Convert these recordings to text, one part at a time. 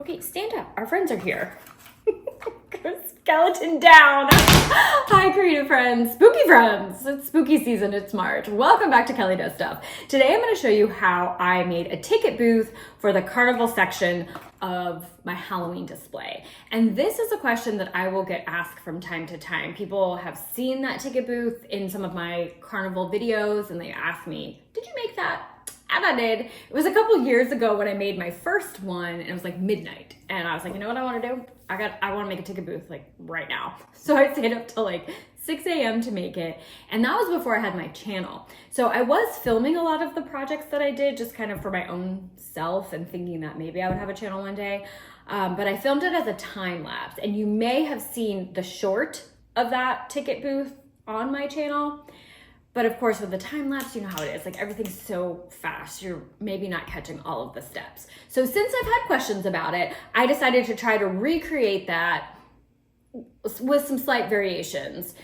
Okay, stand up. Our friends are here. Skeleton down. Hi, creative friends, spooky friends. It's spooky season. It's March. Welcome back to Kelly Does Stuff. Today, I'm going to show you how I made a ticket booth for the Carnival section of my Halloween display. And this is a question that I will get asked from time to time. People have seen that ticket booth in some of my Carnival videos, and they ask me, "Did you make that?" And I did. It was a couple years ago when I made my first one, and it was like midnight. And I was like, you know what I want to do? I want to make a ticket booth like right now. So I stayed up till like 6 a.m. to make it. And that was before I had my channel. So I was filming a lot of the projects that I did just kind of for my own self and thinking that maybe I would have a channel one day. But I filmed it as a time lapse. And you may have seen the short of that ticket booth on my channel. But of course, with the time lapse, you know how it is. Like everything's so fast, you're maybe not catching all of the steps. So since I've had questions about it, I decided to try to recreate that with some slight variations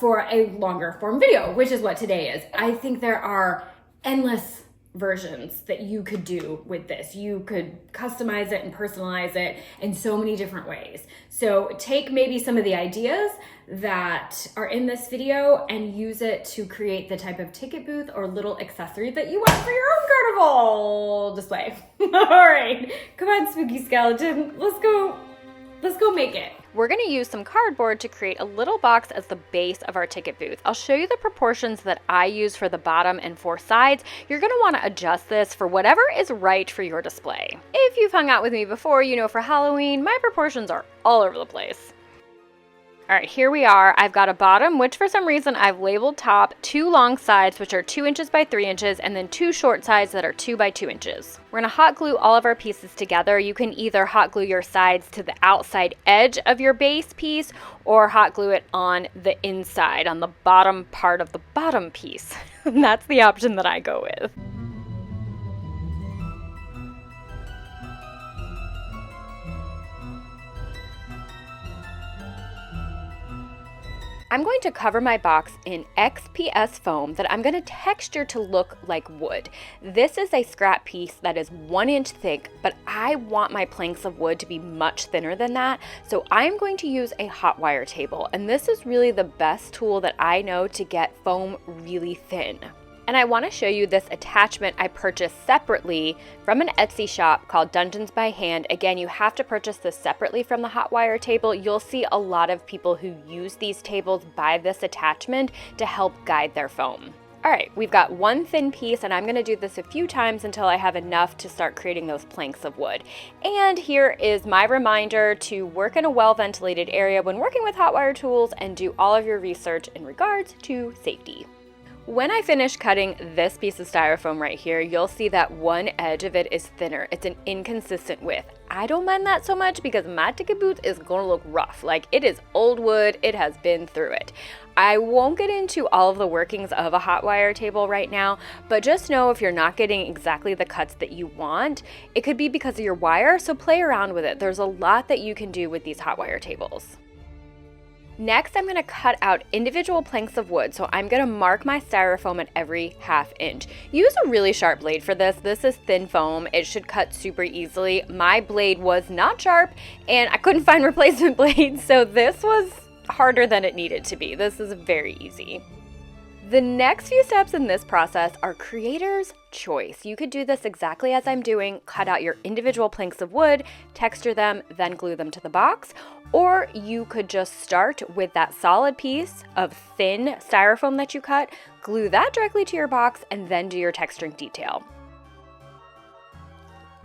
for a longer form video, which is what today is. I think there are endless versions that you could do with this. You could customize it and personalize it in so many different ways. So take maybe some of the ideas that are in this video and use it to create the type of ticket booth or little accessory that you want for your own carnival display. All right, come on, spooky skeleton, let's go make it. We're going to use some cardboard to create a little box as the base of our ticket booth. I'll show you the proportions that I use for the bottom and four sides. You're going to want to adjust this for whatever is right for your display. If you've hung out with me before, you know for Halloween, my proportions are all over the place. All right, here we are. I've got a bottom, which for some reason I've labeled top, 2 long sides, which are 2 inches by 3 inches, and then 2 short sides that are 2 by 2 inches. We're gonna hot glue all of our pieces together. You can either hot glue your sides to the outside edge of your base piece or hot glue it on the inside, on the bottom part of the bottom piece. That's the option that I go with. I'm going to cover my box in XPS foam that I'm going to texture to look like wood. This is a scrap piece that is 1 inch thick, but I want my planks of wood to be much thinner than that. So I'm going to use a hot wire table, and this is really the best tool that I know to get foam really thin. And I want to show you this attachment I purchased separately from an Etsy shop called Dungeons by Hand. Again, you have to purchase this separately from the hot wire table. You'll see a lot of people who use these tables buy this attachment to help guide their foam. All right, we've got one thin piece, and I'm going to do this a few times until I have enough to start creating those planks of wood. And here is my reminder to work in a well-ventilated area when working with hot wire tools and do all of your research in regards to safety. When I finish cutting this piece of styrofoam right here, you'll see that one edge of it is thinner. It's an inconsistent width. I don't mind that so much because my ticket booth is gonna look rough. Like, it is old wood, it has been through it. I won't get into all of the workings of a hot wire table right now, but just know if you're not getting exactly the cuts that you want, it could be because of your wire, so play around with it. There's a lot that you can do with these hot wire tables. Next, I'm going to cut out individual planks of wood, so I'm going to mark my styrofoam at every ½ inch. Use a really sharp blade for this. This is thin foam. It should cut super easily. My blade was not sharp, and I couldn't find replacement blades, so this was harder than it needed to be. This is very easy. The next few steps in this process are creator's choice. You could do this exactly as I'm doing, cut out your individual planks of wood, texture them, then glue them to the box, or you could just start with that solid piece of thin styrofoam that you cut, glue that directly to your box, and then do your texturing detail.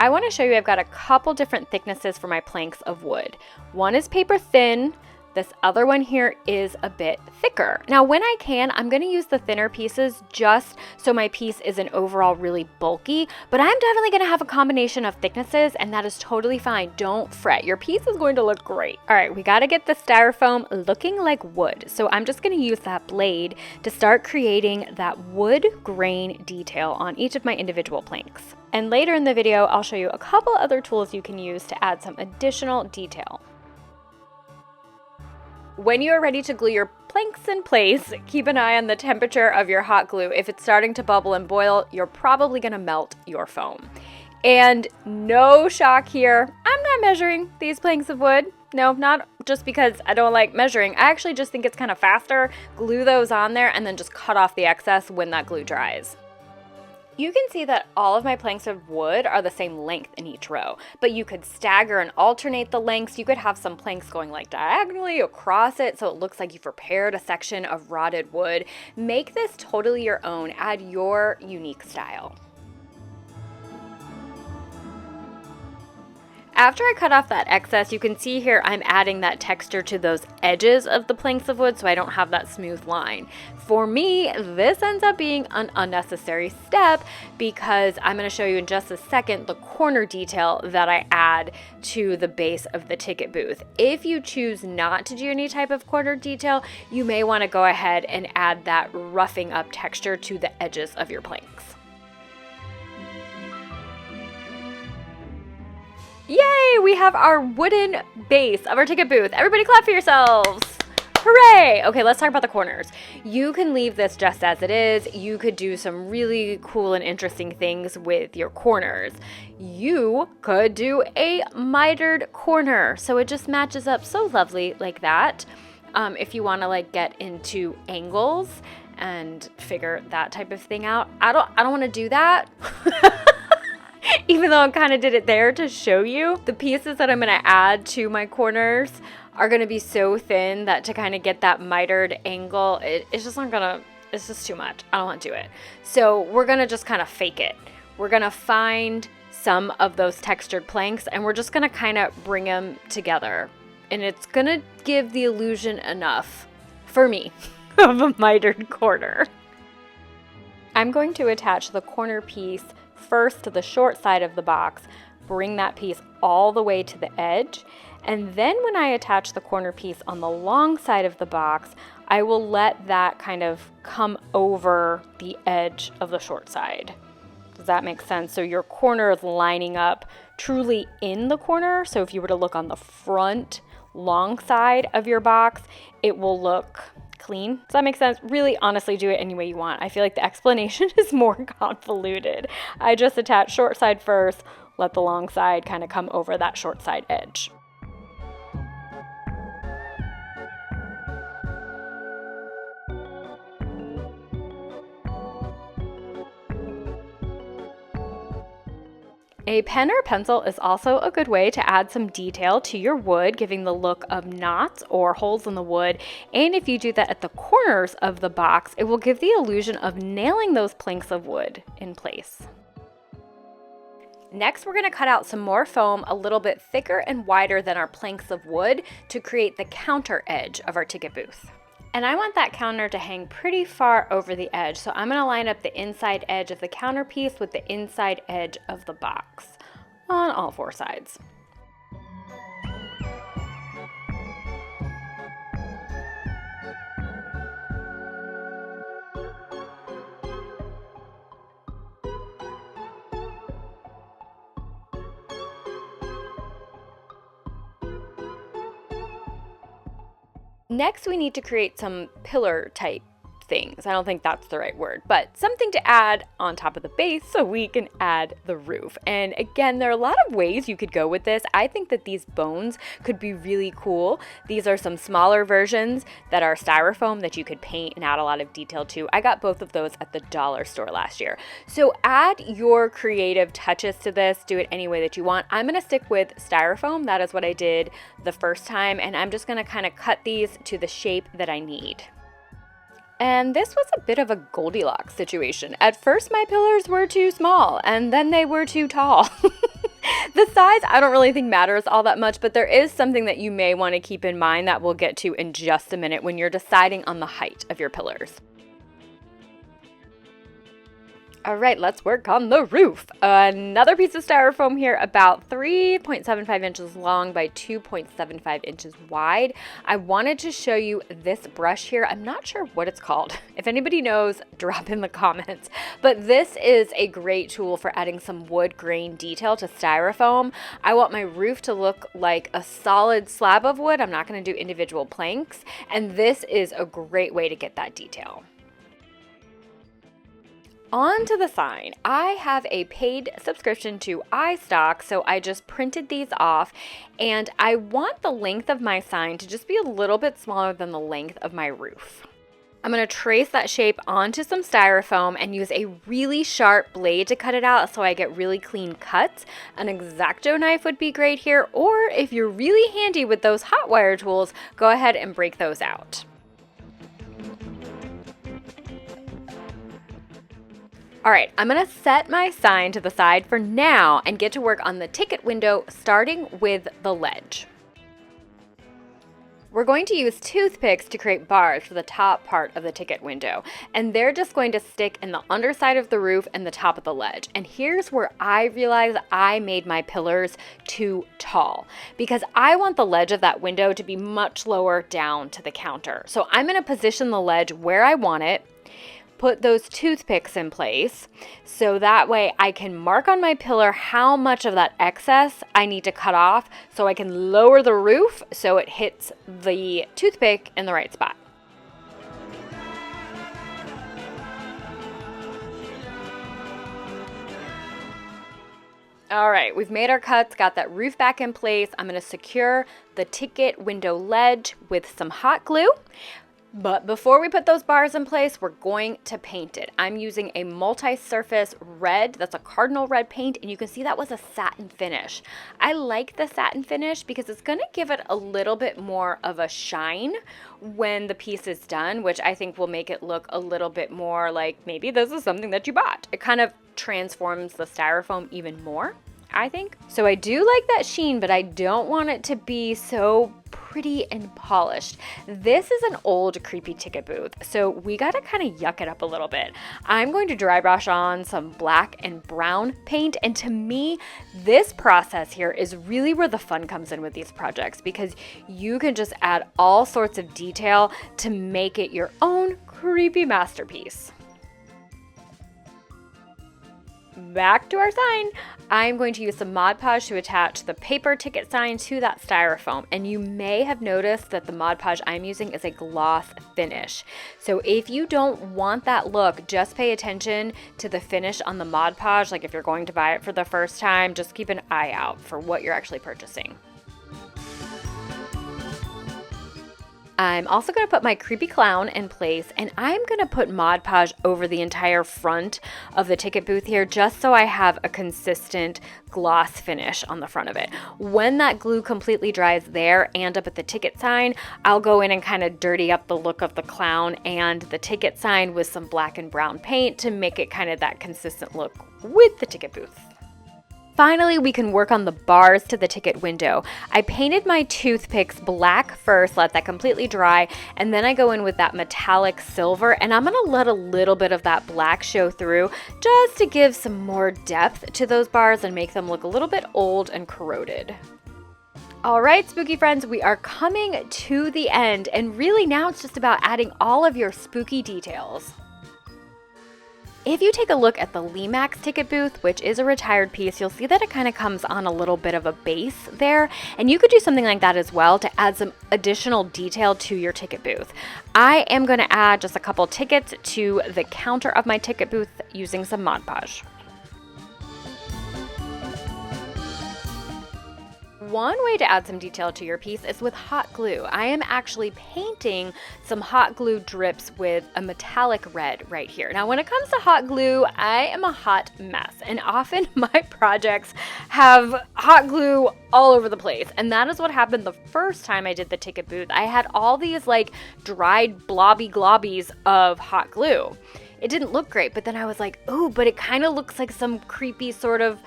I want to show you I've got a couple different thicknesses for my planks of wood. One is paper thin. This other one here is a bit thicker. Now, when I can, I'm gonna use the thinner pieces just so my piece isn't overall really bulky, but I'm definitely gonna have a combination of thicknesses, and that is totally fine. Don't fret, your piece is going to look great. All right, we gotta get the styrofoam looking like wood. So I'm just gonna use that blade to start creating that wood grain detail on each of my individual planks. And later in the video, I'll show you a couple other tools you can use to add some additional detail. When you are ready to glue your planks in place, keep an eye on the temperature of your hot glue. If it's starting to bubble and boil, you're probably going to melt your foam. And no shock here, I'm not measuring these planks of wood. No, not just because I don't like measuring. I actually just think it's kind of faster. Glue those on there and then just cut off the excess when that glue dries. You can see that all of my planks of wood are the same length in each row, but you could stagger and alternate the lengths. You could have some planks going like diagonally across it so it looks like you've prepared a section of rotted wood. Make this totally your own. Add your unique style. After I cut off that excess, you can see here I'm adding that texture to those edges of the planks of wood so I don't have that smooth line. For me, this ends up being an unnecessary step because I'm going to show you in just a second the corner detail that I add to the base of the ticket booth. If you choose not to do any type of corner detail, you may want to go ahead and add that roughing up texture to the edges of your planks. Yay! We have our wooden base of our ticket booth. Everybody clap for yourselves. Hooray! Okay, let's talk about the corners. You can leave this just as it is. You could do some really cool and interesting things with your corners. You could do a mitered corner, so it just matches up so lovely like that. If you want to like get into angles and figure that type of thing out, I don't want to do that. Even though I kind of did it there to show you, the pieces that I'm going to add to my corners are going to be so thin that to kind of get that mitered angle, it's just not going to, it's just too much. I don't want to do it. So we're going to just kind of fake it. We're going to find some of those textured planks and we're just going to kind of bring them together. And it's going to give the illusion enough, for me, of a mitered corner. I'm going to attach the corner piece first to the short side of the box, bring that piece all the way to the edge, and then when I attach the corner piece on the long side of the box, I will let that kind of come over the edge of the short side. Does that make sense? So your corner is lining up truly in the corner. So if you were to look on the front long side of your box, it will look clean. Does that make sense? Really, honestly, do it any way you want. I feel like the explanation is more convoluted. I just attach short side first, let the long side kind of come over that short side edge. A pen or pencil is also a good way to add some detail to your wood, giving the look of knots or holes in the wood. And if you do that at the corners of the box, it will give the illusion of nailing those planks of wood in place. Next, we're going to cut out some more foam a little bit thicker and wider than our planks of wood to create the counter edge of our ticket booth. And I want that counter to hang pretty far over the edge, so I'm going to line up the inside edge of the counter piece with the inside edge of the box on all four sides. Next, we need to create some pillar type things. I don't think that's the right word, but something to add on top of the base so we can add the roof. And again, there are a lot of ways you could go with this. I think that these bones could be really cool. These are some smaller versions that are styrofoam that you could paint and add a lot of detail to. I got both of those at the dollar store last year. So add your creative touches to this. Do it any way that you want. I'm going to stick with styrofoam. That is what I did the first time. And I'm just going to kind of cut these to the shape that I need. And this was a bit of a Goldilocks situation. At first, my pillars were too small, and then they were too tall. The size, I don't really think matters all that much, but there is something that you may want to keep in mind that we'll get to in just a minute when you're deciding on the height of your pillars. All right, let's work on the roof. Another piece of styrofoam here, about 3.75 inches long by 2.75 inches wide. I wanted to show you this brush here. I'm not sure what it's called. If anybody knows, drop in the comments. But this is a great tool for adding some wood grain detail to styrofoam. I want my roof to look like a solid slab of wood. I'm not going to do individual planks. And this is a great way to get that detail. On to the sign. I have a paid subscription to iStock, so I just printed these off, and I want the length of my sign to just be a little bit smaller than the length of my roof. I'm going to trace that shape onto some styrofoam and use a really sharp blade to cut it out so I get really clean cuts. An X-Acto knife would be great here, or if you're really handy with those hot wire tools, go ahead and break those out. All right, I'm gonna set my sign to the side for now and get to work on the ticket window, starting with the ledge. We're going to use toothpicks to create bars for the top part of the ticket window, and they're just going to stick in the underside of the roof and the top of the ledge. And here's where I realized I made my pillars too tall, because I want the ledge of that window to be much lower down to the counter. So I'm gonna position the ledge where I want it, put those toothpicks in place, so that way I can mark on my pillar how much of that excess I need to cut off so I can lower the roof so it hits the toothpick in the right spot. All right, we've made our cuts, got that roof back in place. I'm gonna secure the ticket window ledge with some hot glue. But before we put those bars in place, we're going to paint it. I'm using a multi-surface red, that's a cardinal red paint, and you can see that was a satin finish. I like the satin finish because it's gonna give it a little bit more of a shine when the piece is done, which I think will make it look a little bit more like maybe this is something that you bought. It kind of transforms the styrofoam even more, I think. So I do like that sheen, but I don't want it to be so pretty and polished. This is an old creepy ticket booth, so we gotta kind of yuck it up a little bit. I'm going to dry brush on some black and brown paint, and to me, this process here is really where the fun comes in with these projects, because you can just add all sorts of detail to make it your own creepy masterpiece. Back to our sign. I'm going to use some Mod Podge to attach the paper ticket sign to that styrofoam. And you may have noticed that the Mod Podge I'm using is a gloss finish. So if you don't want that look, just pay attention to the finish on the Mod Podge. Like if you're going to buy it for the first time, just keep an eye out for what you're actually purchasing. I'm also going to put my creepy clown in place, and I'm going to put Mod Podge over the entire front of the ticket booth here just so I have a consistent gloss finish on the front of it. When that glue completely dries there and up at the ticket sign, I'll go in and kind of dirty up the look of the clown and the ticket sign with some black and brown paint to make it kind of that consistent look with the ticket booth. Finally, we can work on the bars to the ticket window. I painted my toothpicks black first, let that completely dry, and then I go in with that metallic silver, and I'm gonna let a little bit of that black show through just to give some more depth to those bars and make them look a little bit old and corroded. All right, spooky friends, we are coming to the end, and really now it's just about adding all of your spooky details. If you take a look at the Limax ticket booth, which is a retired piece, you'll see that it kind of comes on a little bit of a base there, and you could do something like that as well to add some additional detail to your ticket booth. I am going to add just a couple tickets to the counter of my ticket booth using some Mod Podge. One way to add some detail to your piece is with hot glue. I am actually painting some hot glue drips with a metallic red right here. Now, when it comes to hot glue, I am a hot mess, and often my projects have hot glue all over the place. And that is what happened the first time I did the ticket booth. I had all these like dried blobby globbies of hot glue. It didn't look great, but then I was like, oh, but it kind of looks like some creepy sort of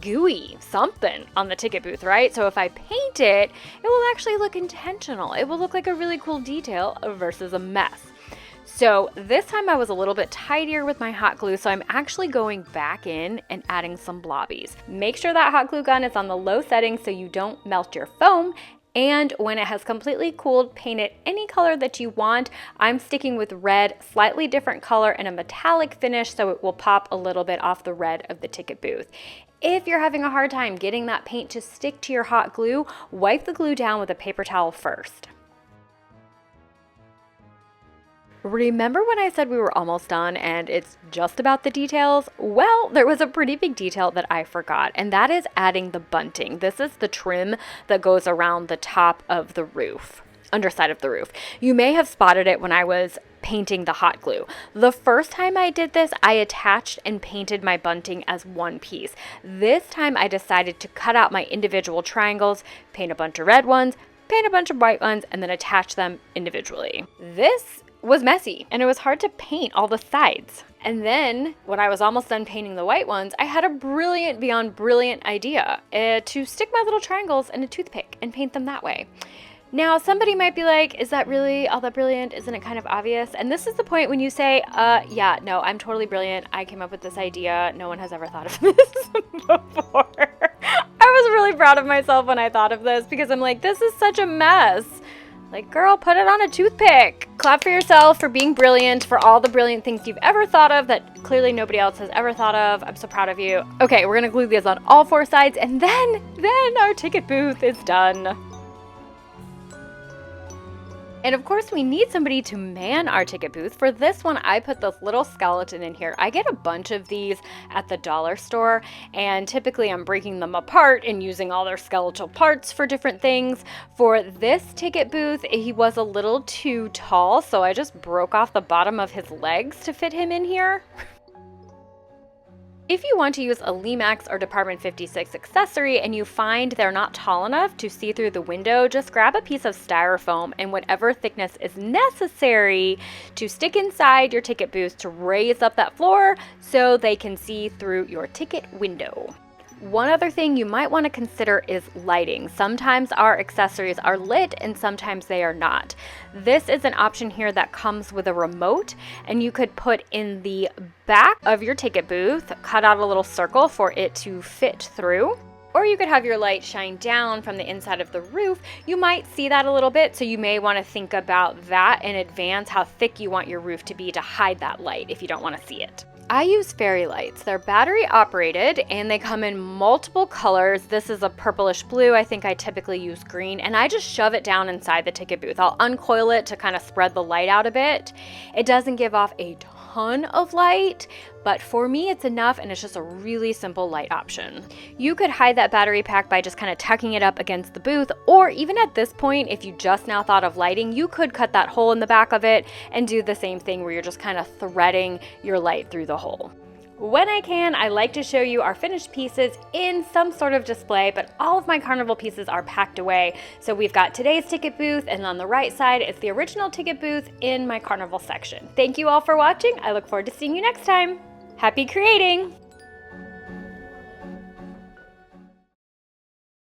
gooey something on the ticket booth, right? So if I paint it, it will actually look intentional. It will look like a really cool detail versus a mess. So this time I was a little bit tidier with my hot glue, so I'm actually going back in and adding some blobbies. Make sure that hot glue gun is on the low setting so you don't melt your foam. And when it has completely cooled, paint it any color that you want. I'm sticking with red, slightly different color and a metallic finish so it will pop a little bit off the red of the ticket booth. If you're having a hard time getting that paint to stick to your hot glue, wipe the glue down with a paper towel first. Remember when I said we were almost done and it's just about the details? Well, there was a pretty big detail that I forgot, and that is adding the bunting. This is the trim that goes around the top of the roof, underside of the roof. You may have spotted it when I was painting the hot glue. The first time I did this, I attached and painted my bunting as one piece. This time I decided to cut out my individual triangles, paint a bunch of red ones, paint a bunch of white ones, and then attach them individually. This was messy and it was hard to paint all the sides. And then when I was almost done painting the white ones, I had a brilliant beyond brilliant idea to stick my little triangles in a toothpick and paint them that way. Now, somebody might be like, is that really all that brilliant? Isn't it kind of obvious? And this is the point when you say, yeah, no, I'm totally brilliant. I came up with this idea. No one has ever thought of this before. I was really proud of myself when I thought of this because I'm like, this is such a mess. Like, girl, put it on a toothpick. Clap for yourself for being brilliant, for all the brilliant things you've ever thought of that clearly nobody else has ever thought of. I'm so proud of you. Okay, we're gonna glue these on all four sides, and then our ticket booth is done. And of course, we need somebody to man our ticket booth. For this one, I put this little skeleton in here. I get a bunch of these at the dollar store, and typically I'm breaking them apart and using all their skeletal parts for different things. For this ticket booth, he was a little too tall, so I just broke off the bottom of his legs to fit him in here. If you want to use a Limax or Department 56 accessory and you find they're not tall enough to see through the window, just grab a piece of styrofoam and whatever thickness is necessary to stick inside your ticket booth to raise up that floor so they can see through your ticket window. One other thing you might want to consider is lighting. Sometimes our accessories are lit and sometimes they are not. This is an option here that comes with a remote, and you could put in the back of your ticket booth, cut out a little circle for it to fit through. Or you could have your light shine down from the inside of the roof. You might see that a little bit, so you may want to think about that in advance, how thick you want your roof to be to hide that light if you don't want to see it. I use fairy lights. They're battery operated and they come in multiple colors. This is a purplish blue. I think I typically use green, and I just shove it down inside the ticket booth. I'll uncoil it to kind of spread the light out a bit. It doesn't give off a ton of light, but for me it's enough, and it's just a really simple light option. You could hide that battery pack by just kind of tucking it up against the booth, or even at this point, if you just now thought of lighting, you could cut that hole in the back of it and do the same thing where you're just kind of threading your light through the hole. When I can, I like to show you our finished pieces in some sort of display, but all of my Carnival pieces are packed away. So we've got today's ticket booth, and on the right side, it's the original ticket booth in my Carnival section. Thank you all for watching. I look forward to seeing you next time. Happy creating!